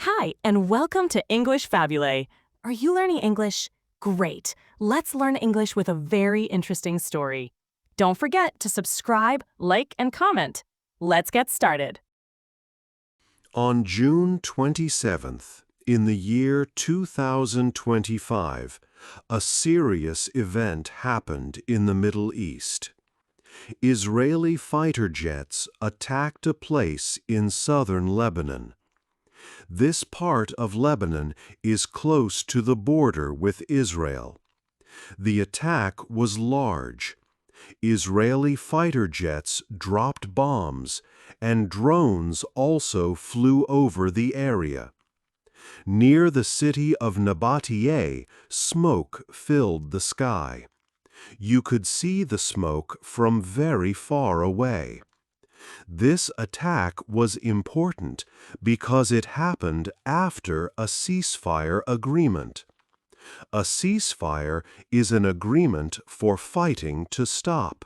Hi, and welcome to English-Fabule. Are you learning English? Great. Let's learn English with a very interesting story. Don't forget to subscribe, like, and comment. Let's get started. On June 27th, in the year 2025, a serious event happened in the Middle East. Israeli fighter jets attacked a place in southern Lebanon. This part of Lebanon is close to the border with Israel. The attack was large. Israeli fighter jets dropped bombs, and drones also flew over the area. Near the city of Nabatea, smoke filled the sky. You could see the smoke from very far away. This attack was important because it happened after a ceasefire agreement. A ceasefire is an agreement for fighting to stop.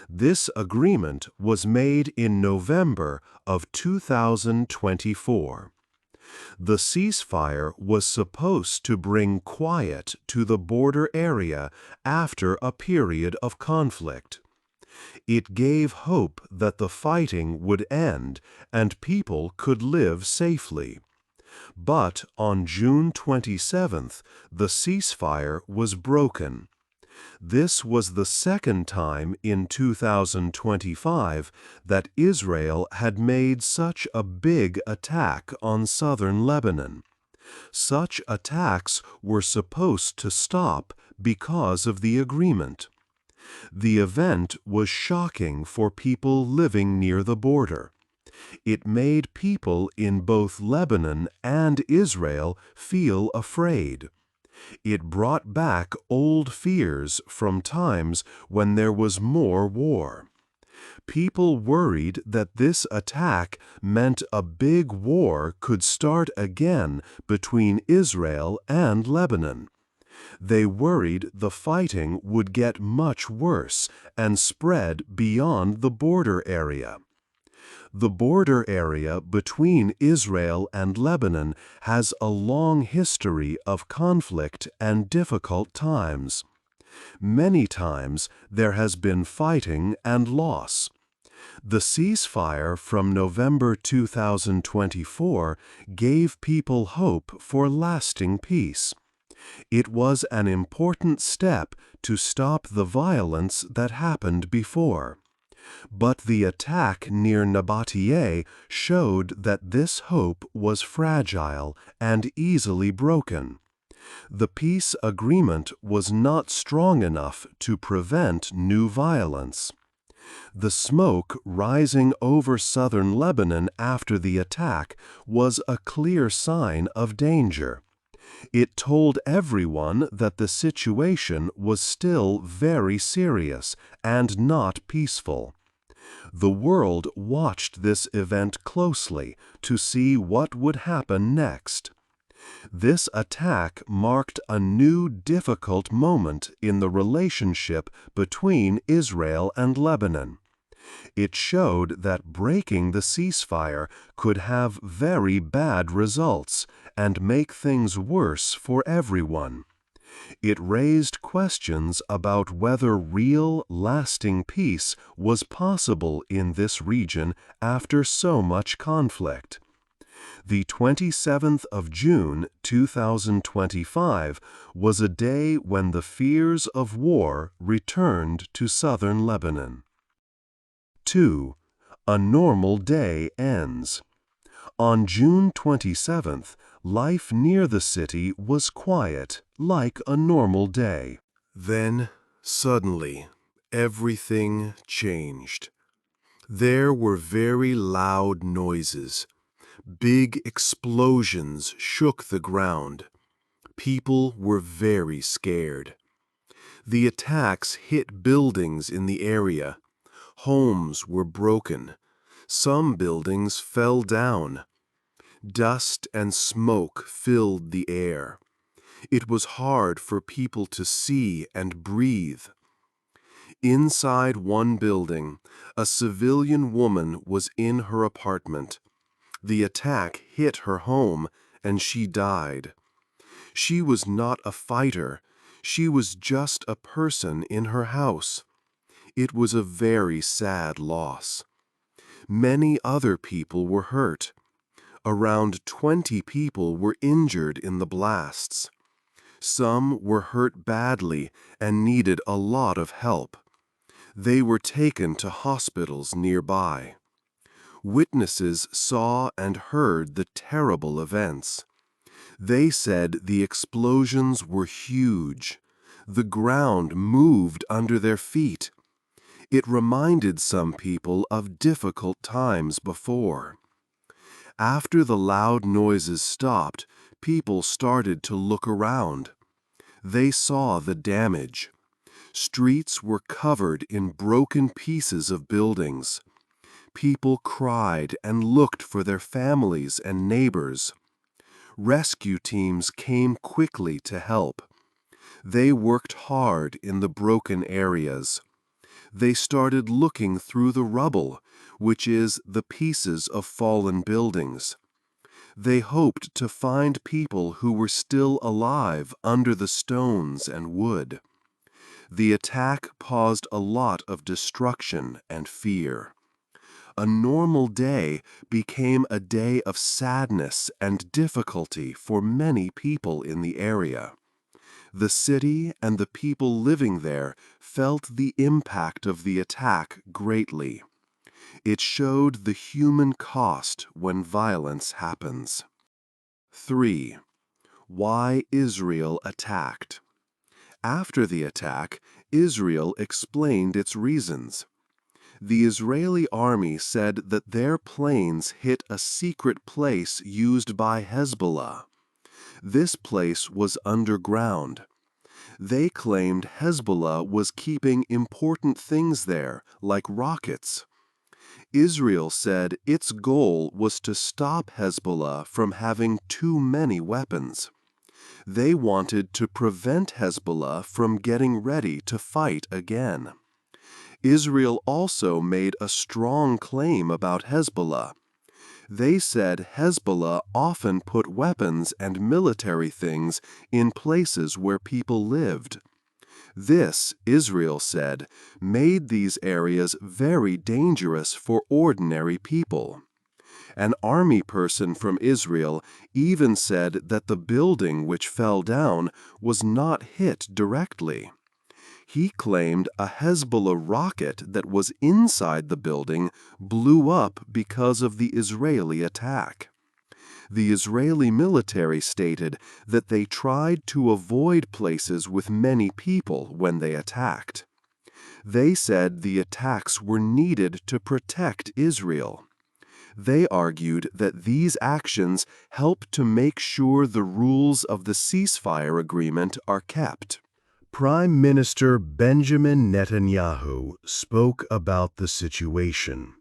This agreement was made in November of 2024. The ceasefire was supposed to bring quiet to the border area after a period of conflict. It gave hope that the fighting would end and people could live safely. But on June 27th, the ceasefire was broken. This was the second time in 2025 that Israel had made such a big attack on southern Lebanon. Such attacks were supposed to stop because of the agreement. The event was shocking for people living near the border. It made people in both Lebanon and Israel feel afraid. It brought back old fears from times when there was more war. People worried that this attack meant a big war could start again between Israel and Lebanon. They worried the fighting would get much worse and spread beyond the border area. The border area between Israel and Lebanon has a long history of conflict and difficult times. Many times there has been fighting and loss. The ceasefire from November 2024 gave people hope for lasting peace. It was an important step to stop the violence that happened before. But the attack near Nabatea showed that this hope was fragile and easily broken. The peace agreement was not strong enough to prevent new violence. The smoke rising over southern Lebanon after the attack was a clear sign of danger. It told everyone that the situation was still very serious and not peaceful. The world watched this event closely to see what would happen next. This attack marked a new difficult moment in the relationship between Israel and Lebanon. It showed that breaking the ceasefire could have very bad results and make things worse for everyone. It raised questions about whether real, lasting peace was possible in this region after so much conflict. The 27th of June, 2025, was a day when the fears of war returned to southern Lebanon. 2. A normal day ends. On June 27th, life near the city was quiet, like a normal day. Then, suddenly, everything changed. There were very loud noises. Big explosions shook the ground. People were very scared. The attacks hit buildings in the area. Homes were broken. Some buildings fell down. Dust and smoke filled the air. It was hard for people to see and breathe. Inside one building, a civilian woman was in her apartment. The attack hit her home, and she died. She was not a fighter. She was just a person in her house. It was a very sad loss. Many other people were hurt. Around 20 people were injured in the blasts. Some were hurt badly and needed a lot of help. They were taken to hospitals nearby. Witnesses saw and heard the terrible events. They said the explosions were huge. The ground moved under their feet. It reminded some people of difficult times before. After the loud noises stopped, people started to look around. They saw the damage. Streets were covered in broken pieces of buildings. People cried and looked for their families and neighbors. Rescue teams came quickly to help. They worked hard in the broken areas. They started looking through the rubble, which is the pieces of fallen buildings. They hoped to find people who were still alive under the stones and wood. The attack caused a lot of destruction and fear. A normal day became a day of sadness and difficulty for many people in the area. The city and the people living there felt the impact of the attack greatly. It showed the human cost when violence happens. 3. Why Israel attacked. After the attack, Israel explained its reasons. The Israeli army said that their planes hit a secret place used by Hezbollah. This place was underground. They claimed Hezbollah was keeping important things there, like rockets. Israel said its goal was to stop Hezbollah from having too many weapons. They wanted to prevent Hezbollah from getting ready to fight again. Israel also made a strong claim about Hezbollah. They said Hezbollah often put weapons and military things in places where people lived. This, Israel said, made these areas very dangerous for ordinary people. An army person from Israel even said that the building which fell down was not hit directly. He claimed a Hezbollah rocket that was inside the building blew up because of the Israeli attack. The Israeli military stated that they tried to avoid places with many people when they attacked. They said the attacks were needed to protect Israel. They argued that these actions help to make sure the rules of the ceasefire agreement are kept. Prime Minister Benjamin Netanyahu spoke about the situation.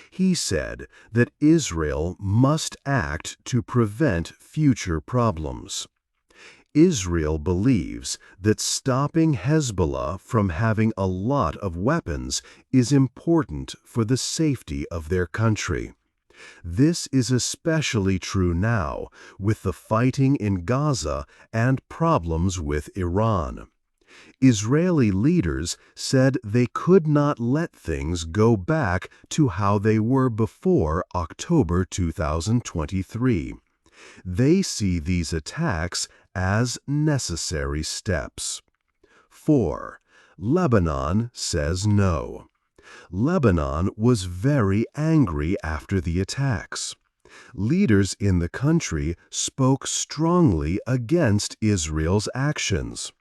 He said that Israel must act to prevent future problems. Israel believes that stopping Hezbollah from having a lot of weapons is important for the safety of their country. This is especially true now with the fighting in Gaza and problems with Iran. Israeli leaders said they could not let things go back to how they were before October 2023. They see these attacks as necessary steps. 4. Lebanon says no. Lebanon was very angry after the attacks. Leaders in the country spoke strongly against Israel's actions.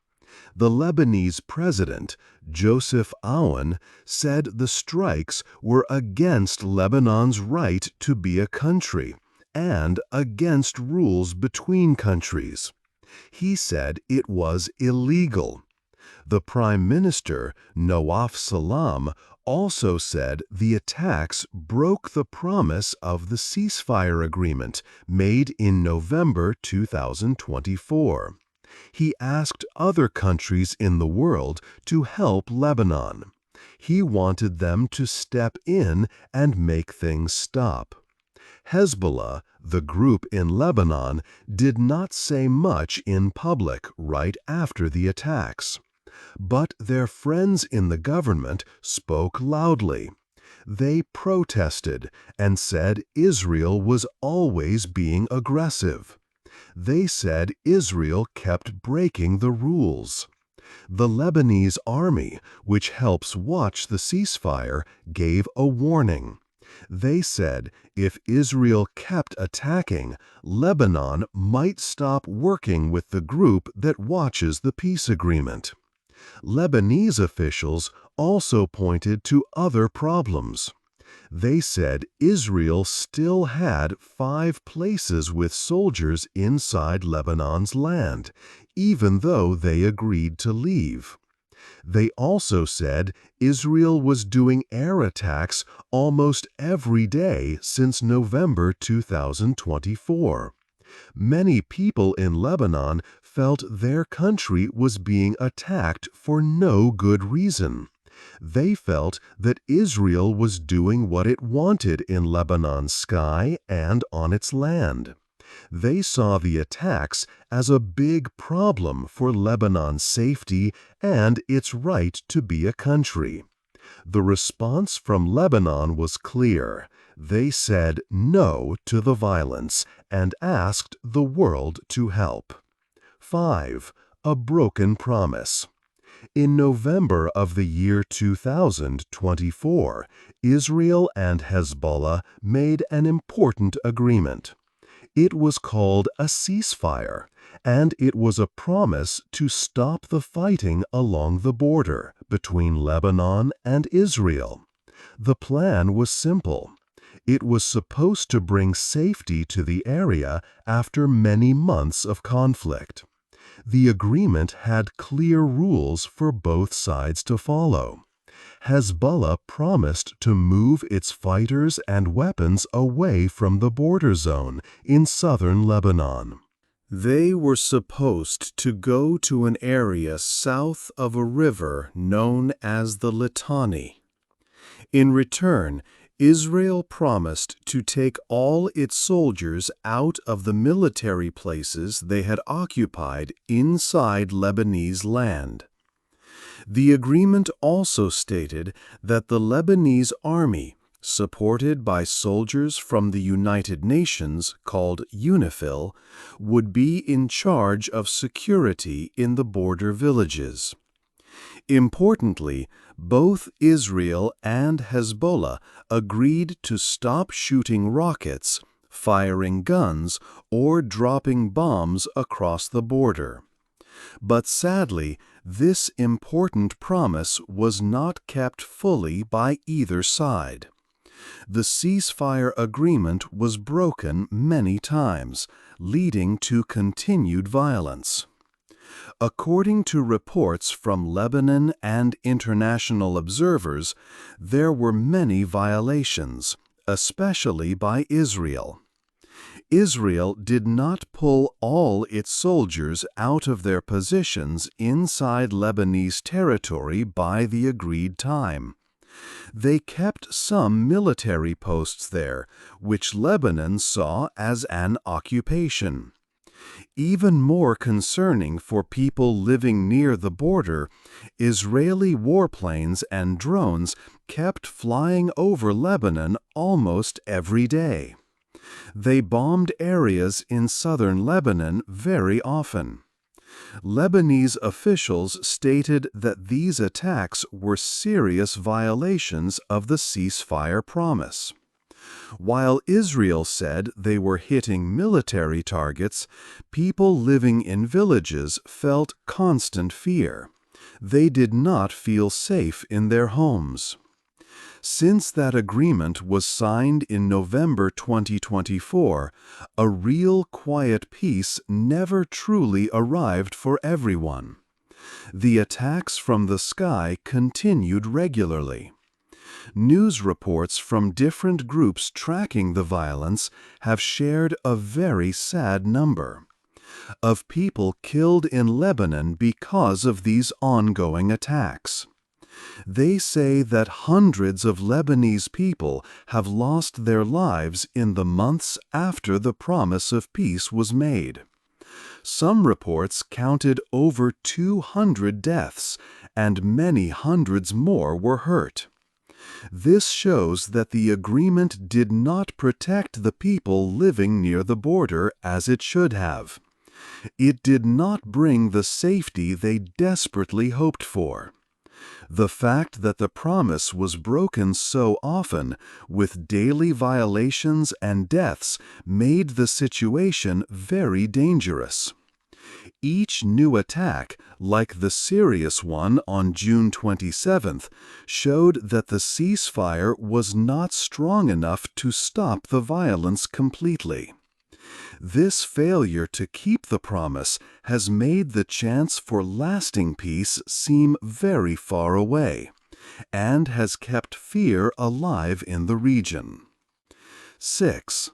The Lebanese president, Joseph Aoun, said the strikes were against Lebanon's right to be a country and against rules between countries. He said it was illegal. The Prime Minister, Nawaf Salam, also said the attacks broke the promise of the ceasefire agreement made in November 2024. He asked other countries in the world to help Lebanon. He wanted them to step in and make things stop. Hezbollah, the group in Lebanon, did not say much in public right after the attacks. But their friends in the government spoke loudly. They protested and said Israel was always being aggressive. They said Israel kept breaking the rules. The Lebanese army, which helps watch the ceasefire, gave a warning. They said if Israel kept attacking, Lebanon might stop working with the group that watches the peace agreement. Lebanese officials also pointed to other problems. They said Israel still had 5 places with soldiers inside Lebanon's land, even though they agreed to leave. They also said Israel was doing air attacks almost every day since November 2024. Many people in Lebanon felt their country was being attacked for no good reason. They felt that Israel was doing what it wanted in Lebanon's sky and on its land. They saw the attacks as a big problem for Lebanon's safety and its right to be a country. The response from Lebanon was clear. They said no to the violence and asked the world to help. 5. A broken promise. In November of the year 2024, Israel and Hezbollah made an important agreement. It was called a ceasefire, and it was a promise to stop the fighting along the border between Lebanon and Israel. The plan was simple. It was supposed to bring safety to the area after many months of conflict. The agreement had clear rules for both sides to follow. Hezbollah promised to move its fighters and weapons away from the border zone in southern Lebanon. They were supposed to go to an area south of a river known as the Litani. In return, Israel promised to take all its soldiers out of the military places they had occupied inside Lebanese land. The agreement also stated that the Lebanese army, supported by soldiers from the United Nations called UNIFIL, would be in charge of security in the border villages. Importantly, both Israel and Hezbollah agreed to stop shooting rockets, firing guns, or dropping bombs across the border. But sadly, this important promise was not kept fully by either side. The ceasefire agreement was broken many times, leading to continued violence. According to reports from Lebanon and international observers, there were many violations, especially by Israel. Israel did not pull all its soldiers out of their positions inside Lebanese territory by the agreed time. They kept some military posts there, which Lebanon saw as an occupation. Even more concerning for people living near the border, Israeli warplanes and drones kept flying over Lebanon almost every day. They bombed areas in southern Lebanon very often. Lebanese officials stated that these attacks were serious violations of the ceasefire promise. While Israel said they were hitting military targets, people living in villages felt constant fear. They did not feel safe in their homes. Since that agreement was signed in November 2024, a real quiet peace never truly arrived for everyone. The attacks from the sky continued regularly. News reports from different groups tracking the violence have shared a very sad number of people killed in Lebanon because of these ongoing attacks. They say that hundreds of Lebanese people have lost their lives in the months after the promise of peace was made. Some reports counted over 200 deaths, and many hundreds more were hurt. This shows that the agreement did not protect the people living near the border as it should have. It did not bring the safety they desperately hoped for. The fact that the promise was broken so often, with daily violations and deaths, made the situation very dangerous. Each new attack, like the serious one on June 27th, showed that the ceasefire was not strong enough to stop the violence completely. This failure to keep the promise has made the chance for lasting peace seem very far away, and has kept fear alive in the region. 6.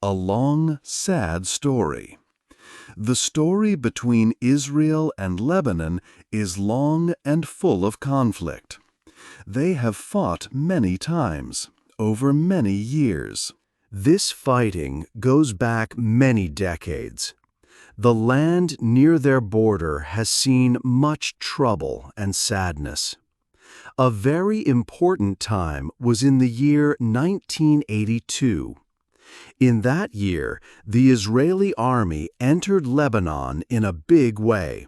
A long, sad story. The story between Israel and Lebanon is long and full of conflict. They have fought many times, over many years. This fighting goes back many decades. The land near their border has seen much trouble and sadness. A very important time was in the year 1982. In that year, the Israeli army entered Lebanon in a big way.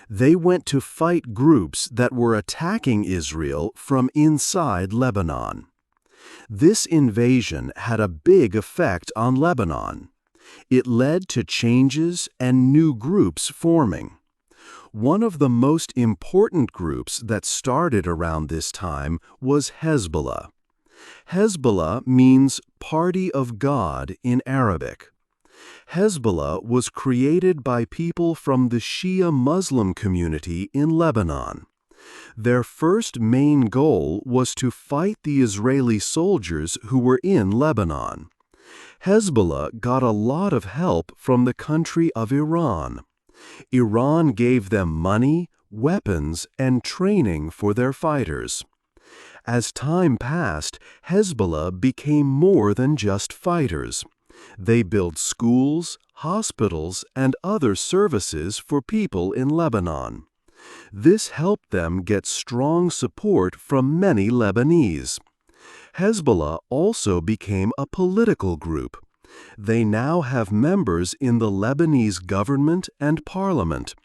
They went to fight groups that were attacking Israel from inside Lebanon. This invasion had a big effect on Lebanon. It led to changes and new groups forming. One of the most important groups that started around this time was Hezbollah. Hezbollah means Party of God in Arabic. Hezbollah was created by people from the Shia Muslim community in Lebanon. Their first main goal was to fight the Israeli soldiers who were in Lebanon. Hezbollah got a lot of help from the country of Iran. Iran gave them money, weapons, and training for their fighters. As time passed, Hezbollah became more than just fighters. They built schools, hospitals, and other services for people in Lebanon. This helped them get strong support from many Lebanese. Hezbollah also became a political group. They now have members in the Lebanese government and parliament.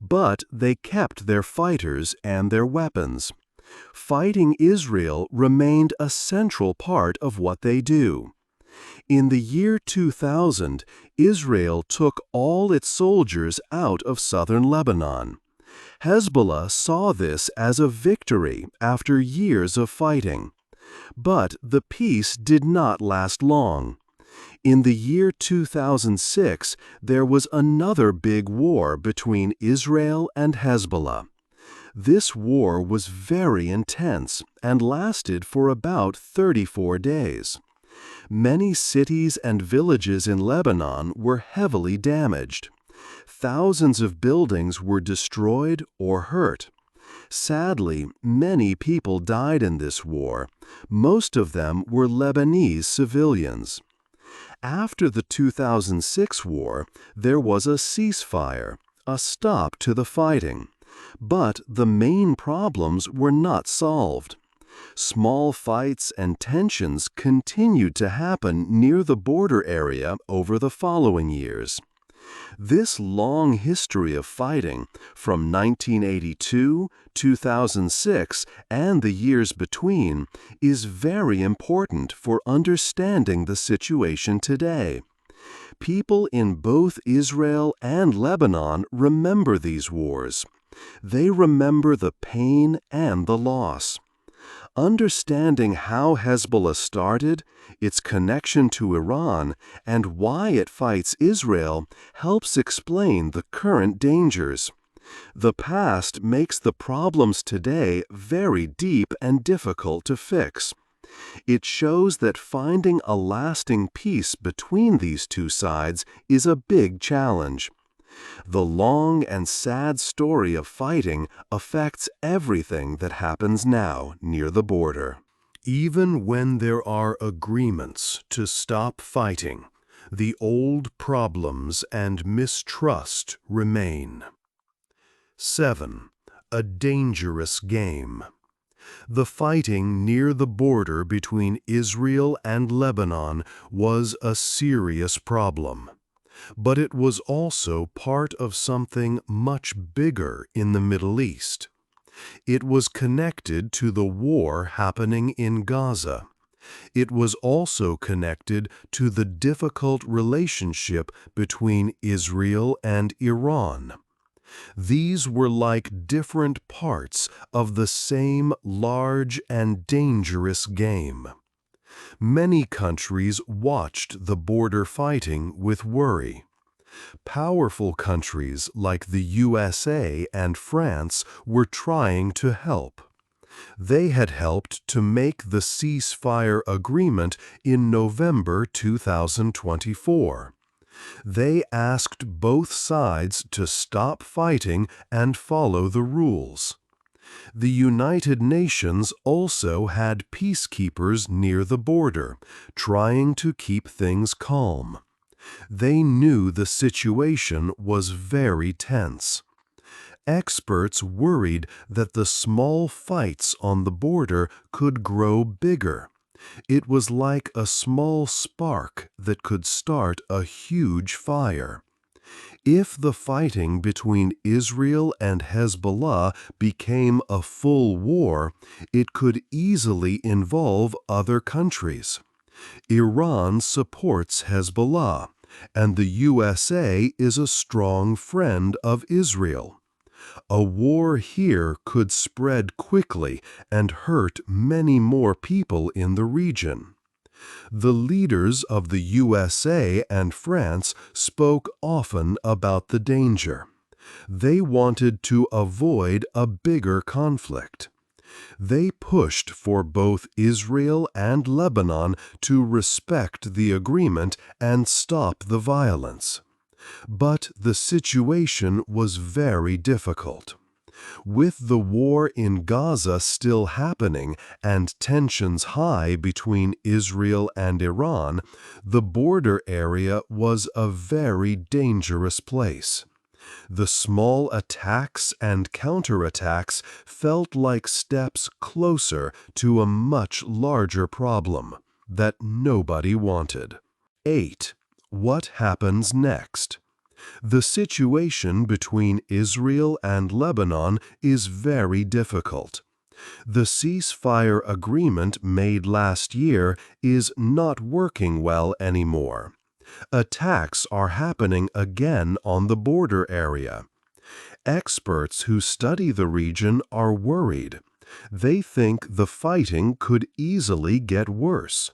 But they kept their fighters and their weapons. Fighting Israel remained a central part of what they do. In the year 2000, Israel took all its soldiers out of southern Lebanon. Hezbollah saw this as a victory after years of fighting. But the peace did not last long. In the year 2006, there was another big war between Israel and Hezbollah. This war was very intense and lasted for about 34 days. Many cities and villages in Lebanon were heavily damaged. Thousands of buildings were destroyed or hurt. Sadly, many people died in this war. Most of them were Lebanese civilians. After the 2006 war, there was a ceasefire, a stop to the fighting. But the main problems were not solved. Small fights and tensions continued to happen near the border area over the following years. This long history of fighting, from 1982, 2006, and the years between, is very important for understanding the situation today. People in both Israel and Lebanon remember these wars. They remember the pain and the loss. Understanding how Hezbollah started, its connection to Iran, and why it fights Israel helps explain the current dangers. The past makes the problems today very deep and difficult to fix. It shows that finding a lasting peace between these two sides is a big challenge. The long and sad story of fighting affects everything that happens now near the border. Even when there are agreements to stop fighting, the old problems and mistrust remain. 7. A dangerous game. The fighting near the border between Israel and Lebanon was a serious problem. But it was also part of something much bigger in the Middle East. It was connected to the war happening in Gaza. It was also connected to the difficult relationship between Israel and Iran. These were like different parts of the same large and dangerous game. Many countries watched the border fighting with worry. Powerful countries like the USA and France were trying to help. They had helped to make the ceasefire agreement in November 2024. They asked both sides to stop fighting and follow the rules. The United Nations also had peacekeepers near the border, trying to keep things calm. They knew the situation was very tense. Experts worried that the small fights on the border could grow bigger. It was like a small spark that could start a huge fire. If the fighting between Israel and Hezbollah became a full war, it could easily involve other countries. Iran supports Hezbollah, and the USA is a strong friend of Israel. A war here could spread quickly and hurt many more people in the region. The leaders of the USA and France spoke often about the danger. They wanted to avoid a bigger conflict. They pushed for both Israel and Lebanon to respect the agreement and stop the violence. But the situation was very difficult. With the war in Gaza still happening and tensions high between Israel and Iran, the border area was a very dangerous place. The small attacks and counterattacks felt like steps closer to a much larger problem that nobody wanted. 8. What happens next? The situation between Israel and Lebanon is very difficult. The ceasefire agreement made last year is not working well anymore. Attacks are happening again on the border area. Experts who study the region are worried. They think the fighting could easily get worse.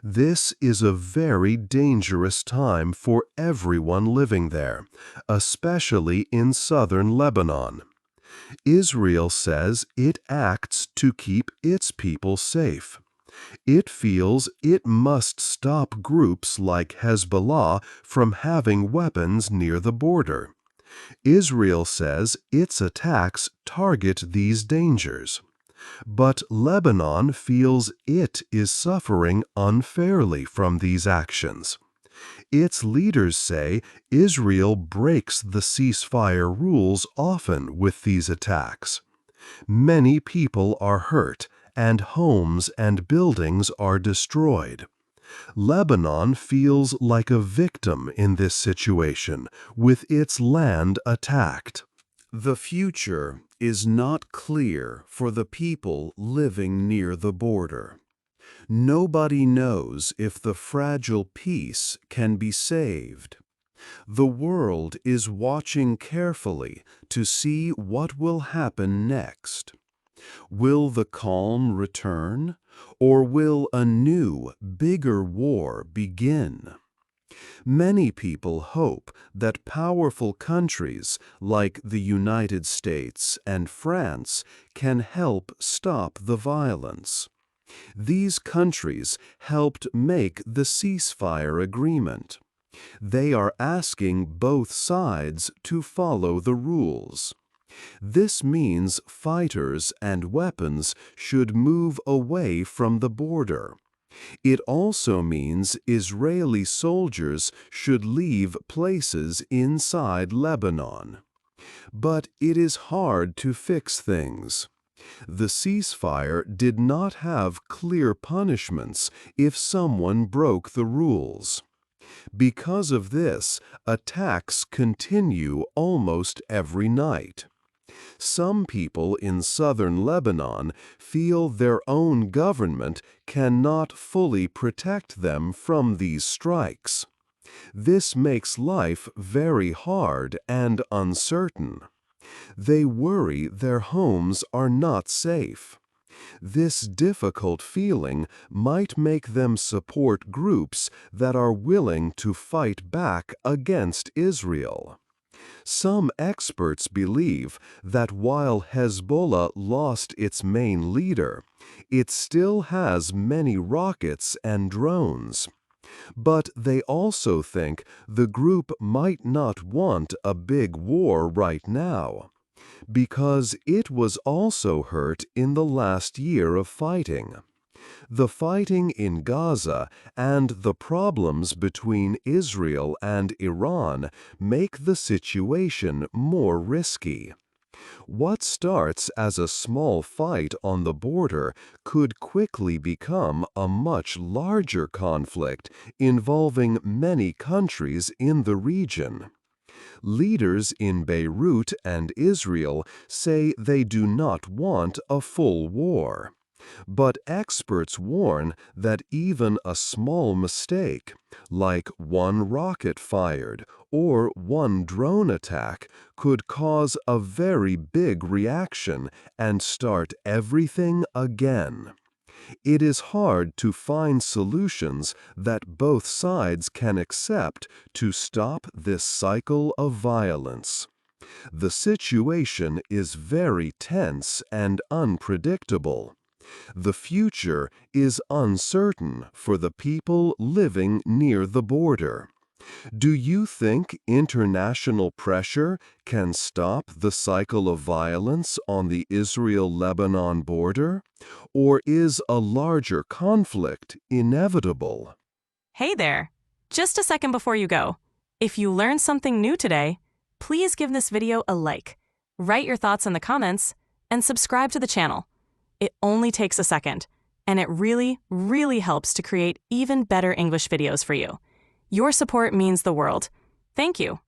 This is a very dangerous time for everyone living there, especially in southern Lebanon. Israel says it acts to keep its people safe. It feels it must stop groups like Hezbollah from having weapons near the border. Israel says its attacks target these dangers. But Lebanon feels it is suffering unfairly from these actions. Its leaders say Israel breaks the ceasefire rules often with these attacks. Many people are hurt, and homes and buildings are destroyed. Lebanon feels like a victim in this situation, with its land attacked. The future is not clear for the people living near the border. Nobody knows if the fragile peace can be saved. The world is watching carefully to see what will happen next. Will the calm return, or will a new, bigger war begin? Many people hope that powerful countries like the United States and France can help stop the violence. These countries helped make the ceasefire agreement. They are asking both sides to follow the rules. This means fighters and weapons should move away from the border. It also means Israeli soldiers should leave places inside Lebanon. But it is hard to fix things. The ceasefire did not have clear punishments if someone broke the rules. Because of this, attacks continue almost every night. Some people in southern Lebanon feel their own government cannot fully protect them from these strikes. This makes life very hard and uncertain. They worry their homes are not safe. This difficult feeling might make them support groups that are willing to fight back against Israel. Some experts believe that while Hezbollah lost its main leader, it still has many rockets and drones. But they also think the group might not want a big war right now, because it was also hurt in the last year of fighting. The fighting in Gaza and the problems between Israel and Iran make the situation more risky. What starts as a small fight on the border could quickly become a much larger conflict involving many countries in the region. Leaders in Beirut and Israel say they do not want a full war. But experts warn that even a small mistake, like one rocket fired or one drone attack, could cause a very big reaction and start everything again. It is hard to find solutions that both sides can accept to stop this cycle of violence. The situation is very tense and unpredictable. The future is uncertain for the people living near the border. Do you think international pressure can stop the cycle of violence on the Israel-Lebanon border? Or is a larger conflict inevitable? Hey there! Just a second before you go. If you learned something new today, please give this video a like, write your thoughts in the comments, and subscribe to the channel. It only takes a second, and it really, really helps to create even better English videos for you. Your support means the world. Thank you.